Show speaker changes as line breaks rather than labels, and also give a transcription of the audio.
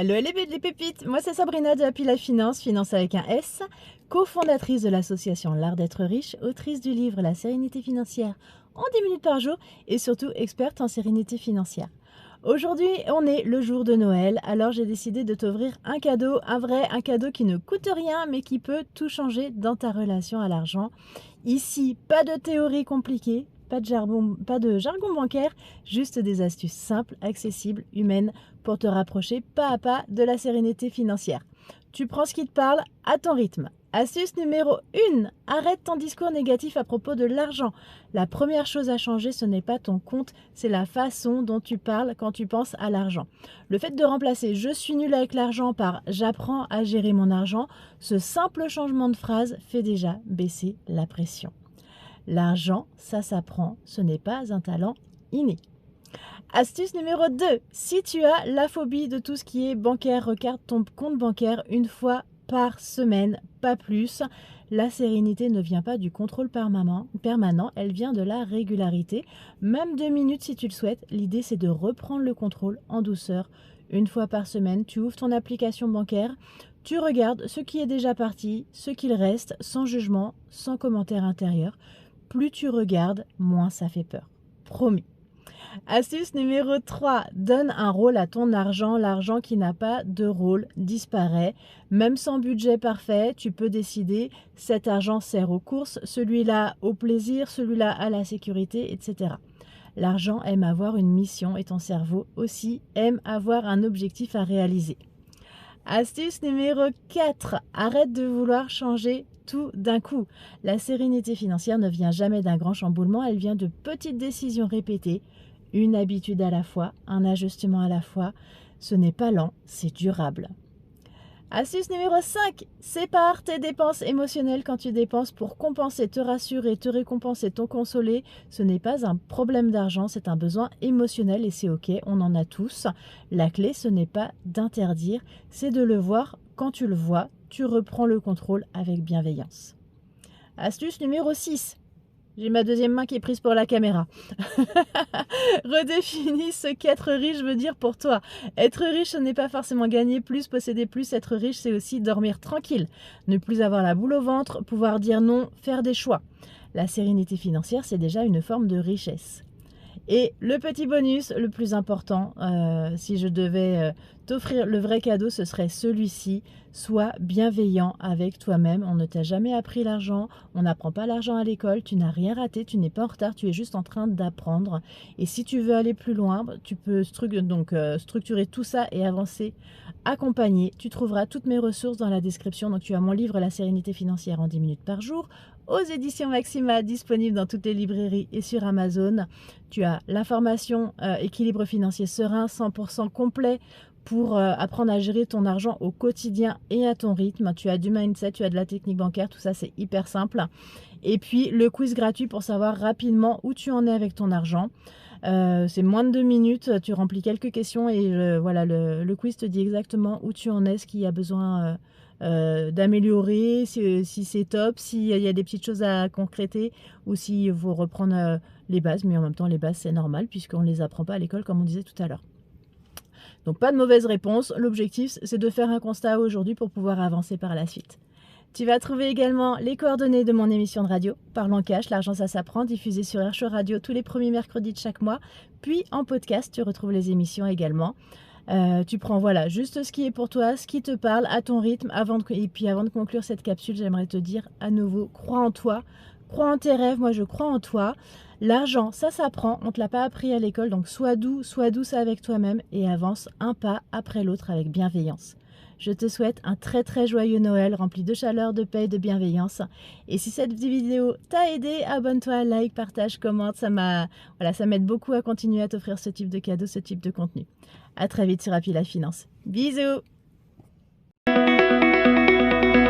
Hello les pépites, moi c'est Sabrina de Happy Life Finance, finance avec un S, cofondatrice de l'association L'Art d'être riche, autrice du livre La sérénité financière en 10 minutes par jour et surtout experte en sérénité financière. Aujourd'hui on est le jour de Noël, alors j'ai décidé de t'offrir un cadeau, un cadeau qui ne coûte rien mais qui peut tout changer dans ta relation à l'argent. Ici, pas de théorie compliquée. Pas de jargon bancaire, juste des astuces simples, accessibles, humaines pour te rapprocher pas à pas de la sérénité financière. Tu prends ce qui te parle à ton rythme. Astuce numéro 1, arrête ton discours négatif à propos de l'argent. La première chose à changer, ce n'est pas ton compte, c'est la façon dont tu parles quand tu penses à l'argent. Le fait de remplacer « je suis nul avec l'argent » par « j'apprends à gérer mon argent », ce simple changement de phrase fait déjà baisser la pression. L'argent, ça s'apprend, ce n'est pas un talent inné. Astuce numéro 2. Si tu as la phobie de tout ce qui est bancaire, regarde ton compte bancaire une fois par semaine, pas plus. La sérénité ne vient pas du contrôle permanent, elle vient de la régularité. Même 2 minutes si tu le souhaites, l'idée c'est de reprendre le contrôle en douceur. Une fois par semaine, tu ouvres ton application bancaire, tu regardes ce qui est déjà parti, ce qu'il reste, sans jugement, sans commentaire intérieur. Plus tu regardes, moins ça fait peur. Promis. Astuce numéro 3. Donne un rôle à ton argent. L'argent qui n'a pas de rôle disparaît. Même sans budget parfait, tu peux décider cet argent sert aux courses, celui-là au plaisir, celui-là à la sécurité, etc. L'argent aime avoir une mission et ton cerveau aussi aime avoir un objectif à réaliser. Astuce numéro 4. Arrête de vouloir changer tout d'un coup. La sérénité financière ne vient jamais d'un grand chamboulement, elle vient de petites décisions répétées, une habitude à la fois, un ajustement à la fois. Ce n'est pas lent, c'est durable. Astuce numéro 5. Sépare tes dépenses émotionnelles quand tu dépenses pour compenser, te rassurer, te récompenser, te consoler. Ce n'est pas un problème d'argent, c'est un besoin émotionnel et c'est ok, on en a tous. La clé, ce n'est pas d'interdire, c'est de le voir quand tu le vois. Tu reprends le contrôle avec bienveillance. Astuce numéro 6. J'ai ma deuxième main qui est prise pour la caméra. Redéfinis ce qu'être riche veut dire pour toi. Être riche, ce n'est pas forcément gagner plus, posséder plus. Être riche, c'est aussi dormir tranquille. Ne plus avoir la boule au ventre, pouvoir dire non, faire des choix. La sérénité financière, c'est déjà une forme de richesse. Et le petit bonus, le plus important, si je devais t'offrir le vrai cadeau, ce serait celui-ci. Sois bienveillant avec toi-même. On ne t'a jamais appris l'argent, on n'apprend pas l'argent à l'école, tu n'as rien raté, tu n'es pas en retard, tu es juste en train d'apprendre. Et si tu veux aller plus loin, tu peux structurer tout ça et avancer accompagné. Tu trouveras toutes mes ressources dans la description. Donc tu as mon livre La sérénité financière en 10 minutes par jour, aux éditions Maxima, disponible dans toutes les librairies et sur Amazon. Tu as l'information équilibre financier serein, 100% complet pour apprendre à gérer ton argent au quotidien et à ton rythme. Tu as du mindset, tu as de la technique bancaire, tout ça c'est hyper simple. Et puis le quiz gratuit pour savoir rapidement où tu en es avec ton argent. C'est moins de 2 minutes, tu remplis quelques questions et voilà, le quiz te dit exactement où tu en es, ce qu'il y a besoin d'améliorer, si c'est top, s'il y a des petites choses à concréter ou s'il faut reprendre les bases, mais en même temps les bases c'est normal puisqu'on ne les apprend pas à l'école comme on disait tout à l'heure. Donc pas de mauvaise réponse, l'objectif c'est de faire un constat aujourd'hui pour pouvoir avancer par la suite. Tu vas trouver également les coordonnées de mon émission de radio, Parlons Cash, l'argent ça s'apprend, diffusée sur Air Show Radio tous les premiers mercredis de chaque mois. Puis en podcast, tu retrouves les émissions également. Tu prends voilà juste ce qui est pour toi, ce qui te parle à ton rythme. Et puis avant de conclure cette capsule, j'aimerais te dire à nouveau, crois en toi, crois en tes rêves, moi je crois en toi. L'argent, ça s'apprend, on ne te l'a pas appris à l'école, donc sois douce avec toi-même et avance un pas après l'autre avec bienveillance. Je te souhaite un très très joyeux Noël rempli de chaleur, de paix et de bienveillance. Et si cette vidéo t'a aidé, abonne-toi, like, partage, commente. Ça m'aide beaucoup à continuer à t'offrir ce type de cadeaux, ce type de contenu. À très vite sur Happy Life Finance. Bisous!